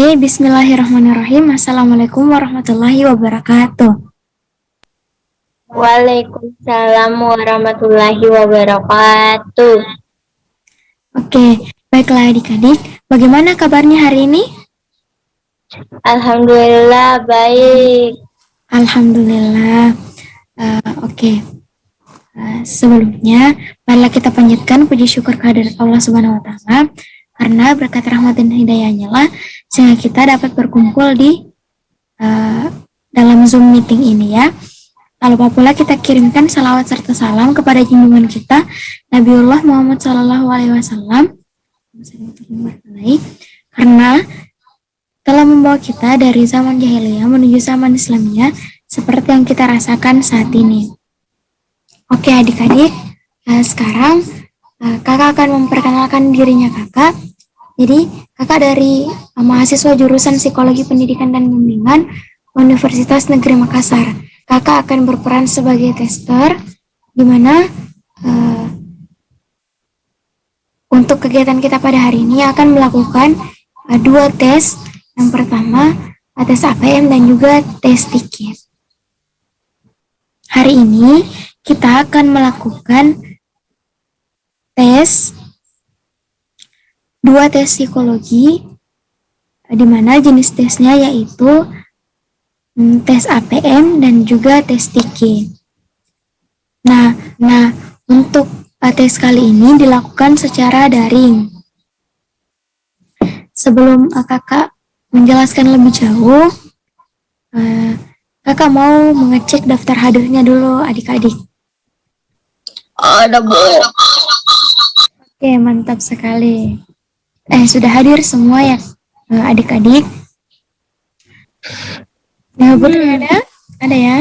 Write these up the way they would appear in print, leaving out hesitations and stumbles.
Oke, bismillahirrahmanirrahim. Assalamualaikum warahmatullahi wabarakatuh. Waalaikumsalam warahmatullahi wabarakatuh. Oke, baiklah adik-adik. Bagaimana kabarnya hari ini? Alhamdulillah baik. Alhamdulillah. Oke. Sebelumnya, marilah kita panjatkan puji syukur kehadirat Allah Subhanahu wa Ta'ala, karena berkat rahmat dan hidayahnya lah sehingga kita dapat berkumpul di dalam Zoom meeting ini ya. Tak lupa pula kita kirimkan salawat serta salam kepada junjungan kita Nabiullah Muhammad SAW, karena telah membawa kita dari zaman jahiliyah menuju zaman Islamiyah seperti yang kita rasakan saat ini. Oke adik-adik, sekarang kakak akan memperkenalkan dirinya kakak. Jadi kakak dari mahasiswa jurusan Psikologi Pendidikan dan Bimbingan Universitas Negeri Makassar. Kakak akan berperan sebagai tester, di mana untuk kegiatan kita pada hari ini akan melakukan dua tes. Yang pertama tes APM dan juga tes TIKIN. Hari ini kita akan melakukan dua tes psikologi, di mana jenis tesnya yaitu tes APM dan juga tes TIKIN. Nah, untuk tes kali ini dilakukan secara daring. Sebelum kakak menjelaskan lebih jauh, kakak mau mengecek daftar hadirnya dulu adik-adik. Ada Bu. Oke, mantap sekali. Sudah hadir semua ya adik-adik? Nah, Putri ada? Ada ya?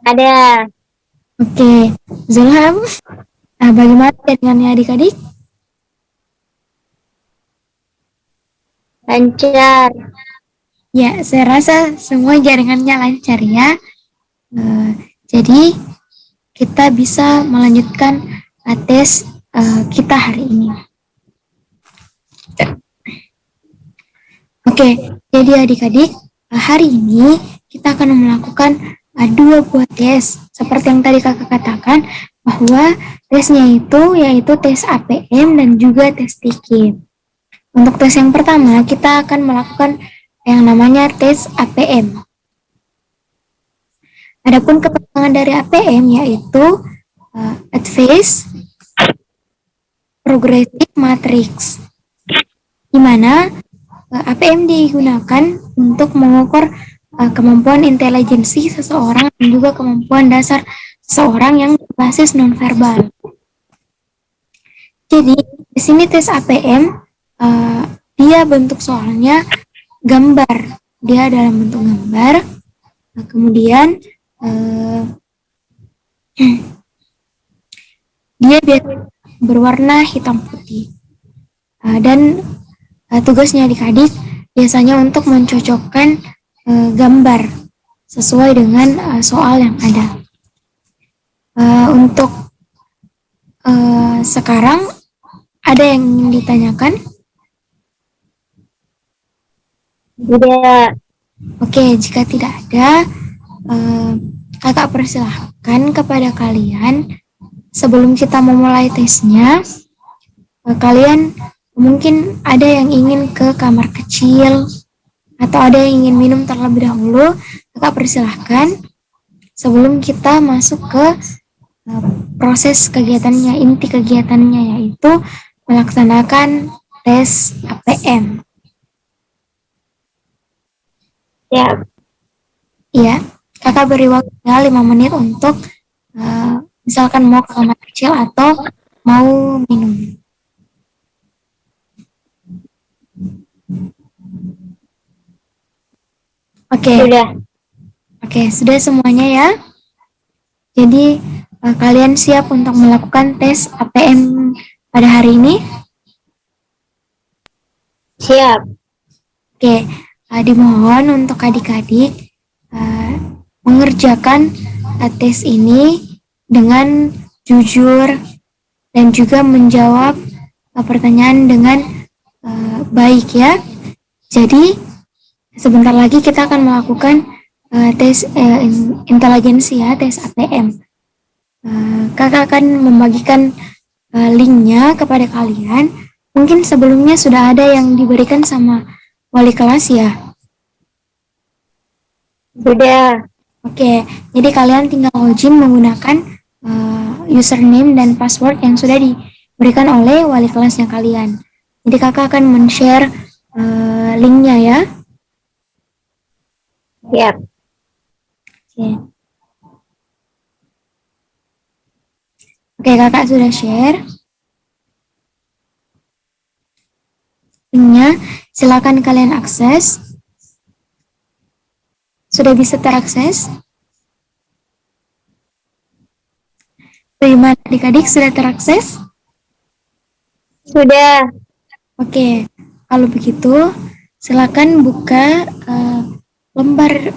Ada. Oke, Zulham, bagaimana jaringannya adik-adik? Lancar. Ya, saya rasa semua jaringannya lancar ya. Jadi, kita bisa melanjutkan tes kita hari ini. Oke, jadi adik-adik, hari ini kita akan melakukan dua buah tes. Seperti yang tadi kakak katakan, bahwa tesnya itu yaitu tes APM dan juga tes TIKIN. Untuk tes yang pertama, kita akan melakukan yang namanya tes APM. Adapun kepanjangan dari APM yaitu Advanced Progressive Matrix, di mana APM digunakan untuk mengukur kemampuan intelijensi seseorang dan juga kemampuan dasar seseorang yang berbasis nonverbal. Jadi di sini tes APM dia bentuk soalnya gambar, dia dalam bentuk gambar. Kemudian dia berwarna hitam putih, dan tugasnya adik-adik biasanya untuk mencocokkan gambar sesuai dengan soal yang ada. Untuk sekarang ada yang ingin ditanyakan? Tidak. Oke, jika tidak ada, kakak persilahkan kepada kalian sebelum kita memulai tesnya, kalian mungkin ada yang ingin ke kamar kecil atau ada yang ingin minum terlebih dahulu. Kakak persilahkan sebelum kita masuk ke proses kegiatannya, inti kegiatannya yaitu melaksanakan tes APM. Ya. Iya, kakak beri waktunya 5 menit untuk misalkan mau ke kamar kecil atau mau minum. Oke. Sudah. Oke, sudah semuanya ya. Jadi kalian siap untuk melakukan tes APM pada hari ini? Siap. Oke, dimohon untuk adik-adik mengerjakan tes ini dengan jujur dan juga menjawab pertanyaan dengan baik ya. Jadi, sebentar lagi kita akan melakukan tes intelijensi ya, tes ATM. Kakak akan membagikan linknya kepada kalian. Mungkin sebelumnya sudah ada yang diberikan sama wali kelas ya. Sudah. Oke, jadi kalian tinggal login menggunakan username dan password yang sudah diberikan oleh wali kelasnya kalian. Jadi kakak akan men-share linknya ya. Siap. Oke. Oke, kakak sudah share linknya. Silakan kalian akses. Sudah bisa terakses? Bagaimana adik-adik, sudah terakses? Sudah. Oke, kalau begitu silakan buka lembar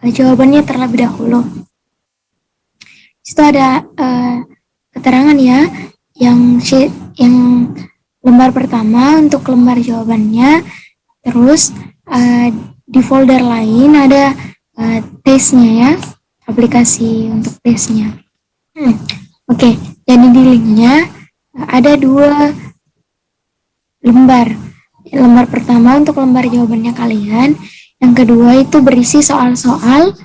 jawabannya terlebih dahulu. Itu ada keterangan ya, yang lembar pertama untuk lembar jawabannya, terus di folder lain ada tesnya ya, aplikasi untuk tesnya. Oke, jadi di linknya ada 2 lembar. Lembar pertama untuk lembar jawabannya kalian, yang kedua itu berisi soal-soal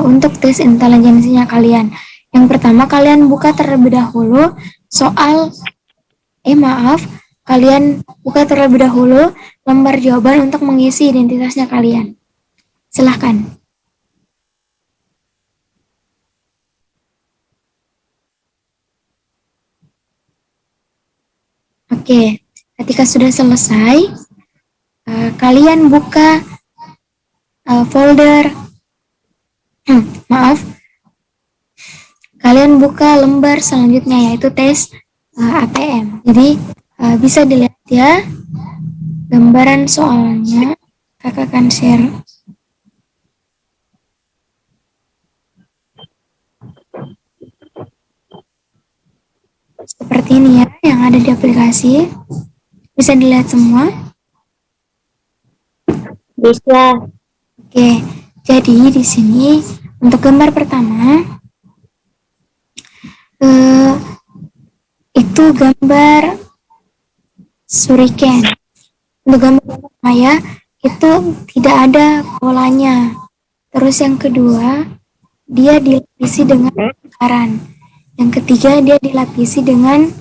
untuk tes intelijensinya kalian. Yang pertama kalian buka terlebih dahulu kalian buka terlebih dahulu lembar jawaban untuk mengisi identitasnya kalian. Silahkan. Oke, ketika sudah selesai, kalian buka folder, kalian buka lembar selanjutnya yaitu tes ATM. Jadi bisa dilihat ya gambaran soalnya. Kakak akan share. Seperti ini ya yang ada di aplikasi. Bisa dilihat semua? Bisa. Oke, jadi di sini untuk gambar pertama itu gambar shuriken. Untuk gambar pertama ya, itu tidak ada polanya. Terus yang kedua, dia dilapisi dengan lingkaran. Yang ketiga, dia dilapisi dengan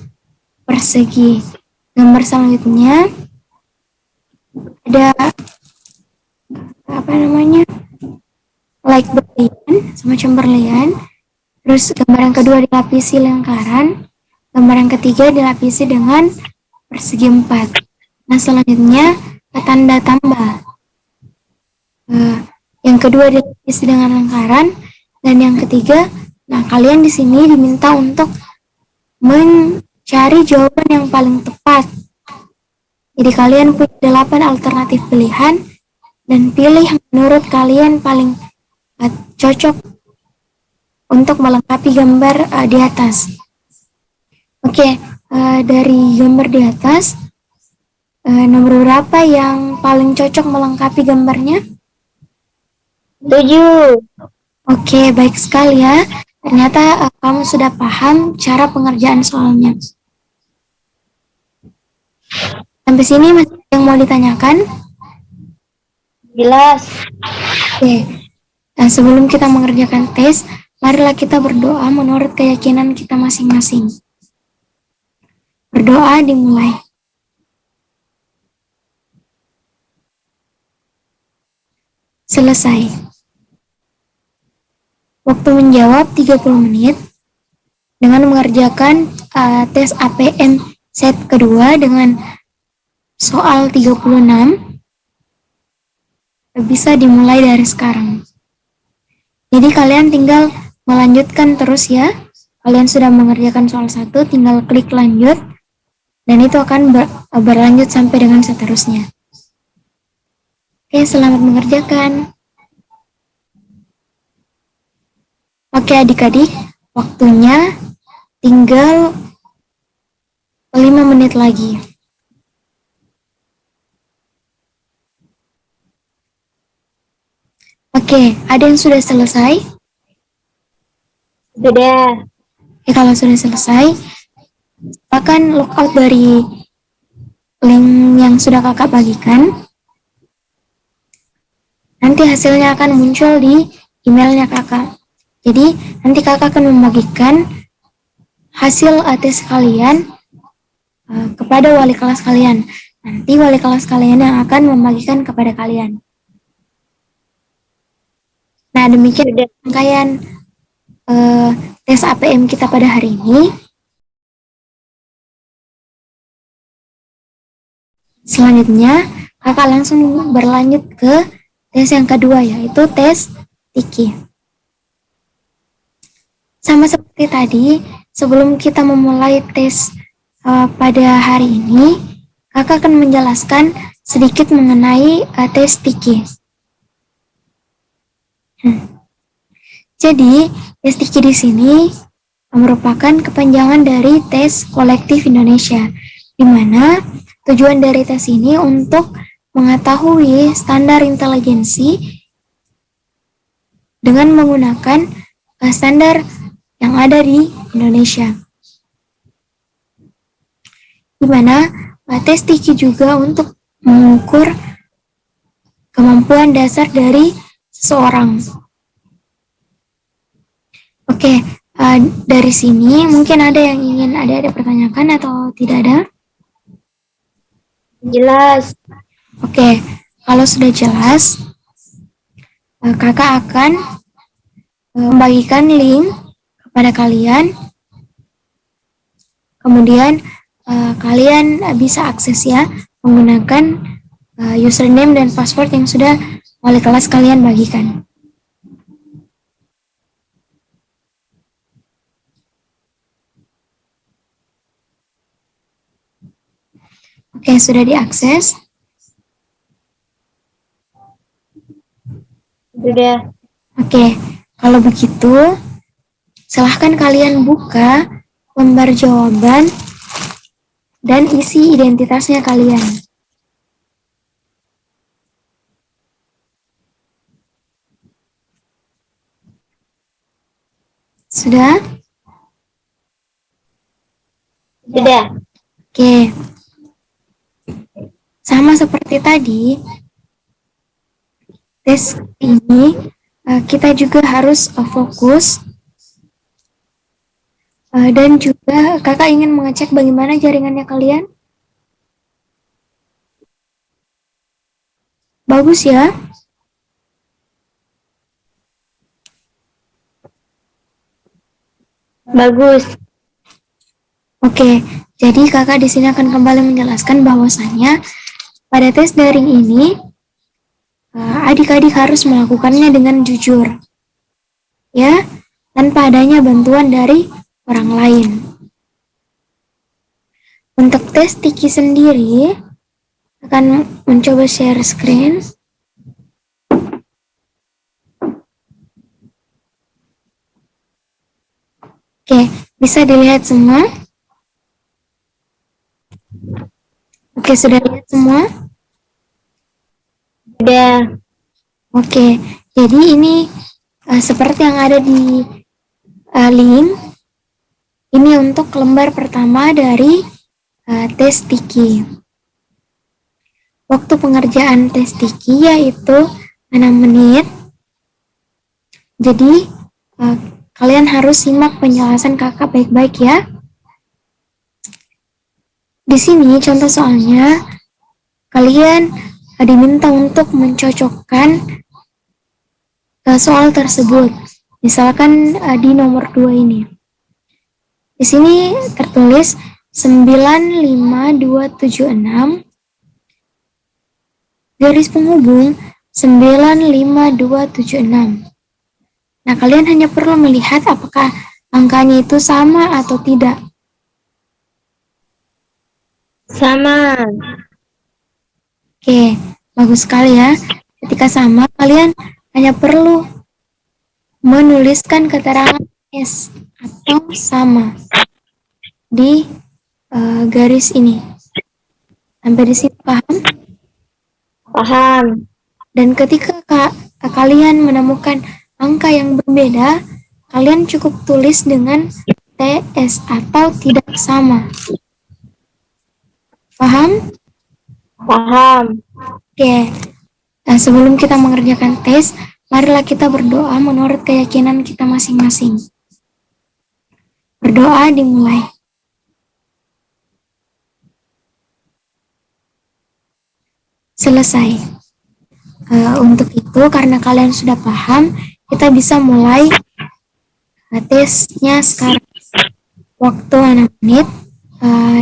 persegi. Gambar selanjutnya ada like berlian, semacam berlian. Terus gambar yang kedua dilapisi lingkaran. Gambar yang ketiga dilapisi dengan persegi 4. Nah, selanjutnya tanda tambah. Yang kedua dilapisi dengan lingkaran, dan yang ketiga, nah kalian di sini diminta untuk mencari jawaban yang paling tepat. Jadi kalian punya 8 alternatif pilihan dan pilih yang menurut kalian paling cocok untuk melengkapi gambar di atas. Oke, dari gambar di atas, nomor berapa yang paling cocok melengkapi gambarnya? 7. Oke, baik sekali ya. Ternyata kamu sudah paham cara pengerjaan soalnya. Sampai sini masih ada yang mau ditanyakan? Jelas. Oke, sebelum kita mengerjakan tes, marilah kita berdoa menurut keyakinan kita masing-masing. Berdoa dimulai. Selesai. Waktu menjawab 30 menit dengan mengerjakan tes APM set kedua dengan soal 36 bisa dimulai dari sekarang. Jadi kalian tinggal melanjutkan terus ya. Kalian sudah mengerjakan soal 1, tinggal klik lanjut dan itu akan berlanjut sampai dengan seterusnya. Oke, selamat mengerjakan. Oke adik-adik, waktunya tinggal 5 menit lagi. Oke, ada yang sudah selesai? Sudah. Oke, kalau sudah selesai, silakan logout dari link yang sudah kakak bagikan. Nanti hasilnya akan muncul di emailnya kakak. Jadi nanti kakak akan membagikan hasil tes kalian kepada wali kelas kalian. Nanti wali kelas kalian yang akan membagikan kepada kalian. Nah, demikian rangkaian tes APM kita pada hari ini. Selanjutnya, kakak langsung berlanjut ke tes yang kedua, yaitu tes Tiki. Sama seperti tadi, sebelum kita memulai tes pada hari ini, kakak akan menjelaskan sedikit mengenai tes Tiki. Jadi, tes Tiki di sini merupakan kepanjangan dari Tes Kolektif Indonesia, di mana tujuan dari tes ini untuk mengetahui standar intelijensi dengan menggunakan standar yang ada di Indonesia. Di mana tes Tiki juga untuk mengukur kemampuan dasar dari seseorang. Oke, dari sini mungkin ada yang ingin ada pertanyakan atau tidak ada? Jelas. Oke, kalau sudah jelas, kakak akan membagikan link kepada kalian. Kemudian kalian bisa akses ya menggunakan username dan password yang sudah wali kelas kalian bagikan. Oke, sudah diakses? Sudah. Oke, kalau begitu, silahkan kalian buka lembar jawaban dan isi identitasnya kalian. Sudah? Sudah. Oke. Sama seperti tadi, tes ini kita juga harus fokus dan juga kakak ingin mengecek bagaimana jaringannya kalian. Bagus ya. Bagus. Oke, jadi kakak di sini akan kembali menjelaskan bahwasannya pada tes daring ini adik-adik harus melakukannya dengan jujur, ya, tanpa adanya bantuan dari orang lain. Untuk tes Tiki sendiri, akan mencoba share screen. Oke, bisa dilihat semua? Oke, sudah lihat semua? Sudah. Oke, jadi ini seperti yang ada di link, ini untuk lembar pertama dari tes Tiki. Waktu pengerjaan tes Tiki yaitu 6 menit. Jadi, kalian harus simak penjelasan kakak baik-baik ya. Di sini contoh soalnya, kalian diminta untuk mencocokkan soal tersebut. Misalkan di nomor 2 ini. Di sini tertulis 95276 garis penghubung 95276. Nah, kalian hanya perlu melihat apakah angkanya itu sama atau tidak. Sama. Oke, bagus sekali ya. Ketika sama, kalian hanya perlu menuliskan keterangan S atau sama di garis ini. Sampai di sini paham? Paham. Dan ketika kalian menemukan angka yang berbeda, kalian cukup tulis dengan TS atau tidak sama. Paham? Paham. Oke. Sebelum kita mengerjakan tes, marilah kita berdoa menurut keyakinan kita masing-masing. Berdoa dimulai. Selesai. Untuk itu, karena kalian sudah paham, kita bisa mulai tesnya sekarang. Waktu 6 menit,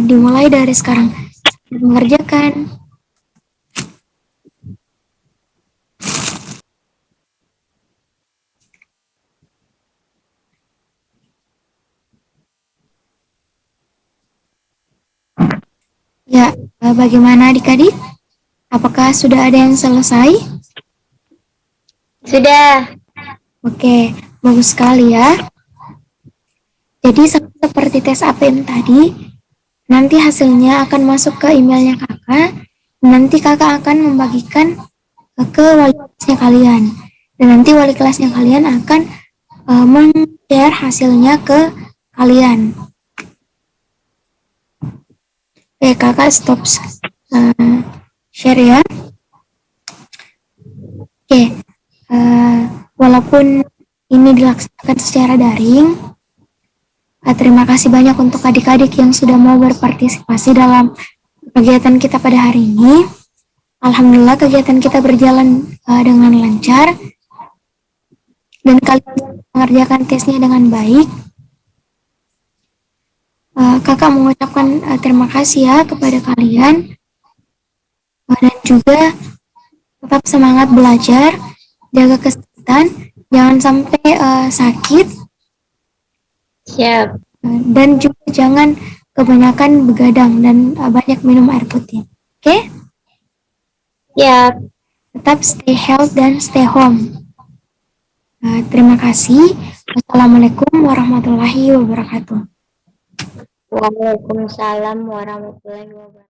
dimulai dari sekarang. Mengerjakan. Ya, bagaimana adik-adik? Apakah sudah ada yang selesai? Sudah. Oke, bagus sekali ya. Jadi seperti tes APM tadi, nanti hasilnya akan masuk ke emailnya kakak. Nanti kakak akan membagikan ke wali kelasnya kalian. Dan nanti wali kelasnya kalian akan men-share hasilnya ke kalian. Oke, kakak stop share ya. Oke, walaupun ini dilaksanakan secara daring, terima kasih banyak untuk adik-adik yang sudah mau berpartisipasi dalam kegiatan kita pada hari ini. Alhamdulillah kegiatan kita berjalan dengan lancar dan kalian mengerjakan tesnya dengan baik. Kakak mengucapkan terima kasih ya kepada kalian dan juga tetap semangat belajar, jaga kesehatan, jangan sampai sakit. Siap. Dan juga jangan kebanyakan begadang dan banyak minum air putih. Oke? Siap. Tetap stay healthy dan stay home. Terima kasih. Wassalamualaikum warahmatullahi wabarakatuh. Waalaikumsalam warahmatullahi wabarakatuh.